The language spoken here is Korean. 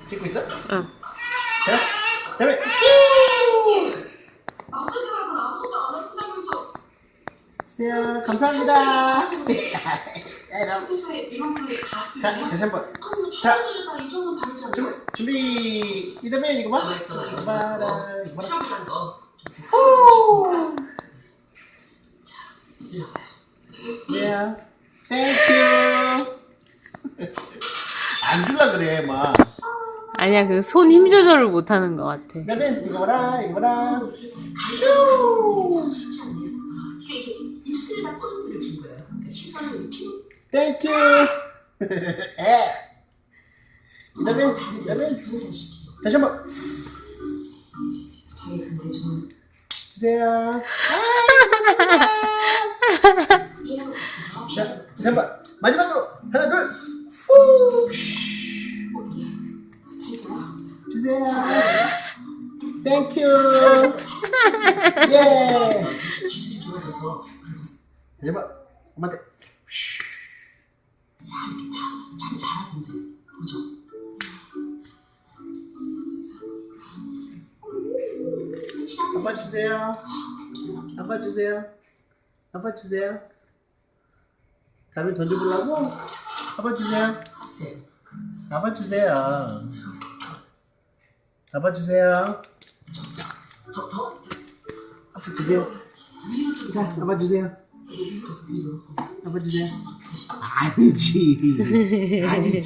찍고 있어? 응. 자, 다음에 마사지라고는 아무것도 안 하신다면서. 주세요. 감사합니다. 평소에 이만큼을 다 쓰세요? 자, 다시 한번. 아니, 자. 주변들은 다 이 정도 바르잖아요. 준비. 이러면 이거 봐. 이거 봐라. 이거 봐라. 트러블한 거. 후. 자, 일로 와요. 주세요. 땡큐. 안 줄라 그래, 막. 아니야, 그 손 힘 조절을 못 하는 것 같아. 그다음에 이거 봐라, 이거 봐라. 참 쉽지 않네요. 이게 입술에다 포인트를 준 거예요. 그러니까 시선을 이렇게. 땡큐. 그다음에 분산시키고. 다시 한번 저희 근데 좀 주세요. 이런 거 자, 다시 한번 마지막으로 하나, 둘, 후. 어떻게 해요? 진짜요? 주세요. 땡큐. 예. 기술이 좋아져서 다시 한번 엄마한테. 싹 이렇게 다참 잘하던데 보죠. 아빠 주세요. 아빠 주세요. 아빠 주세요. 다음에 던져보려고? 아빠 주세요. 봤어요. 아빠 주세요. 아빠 주세요. 더 아빠 주세요. 위로 좀 자, 아빠 주세요. 위로 아빠 주세요. 아니지. 아니지.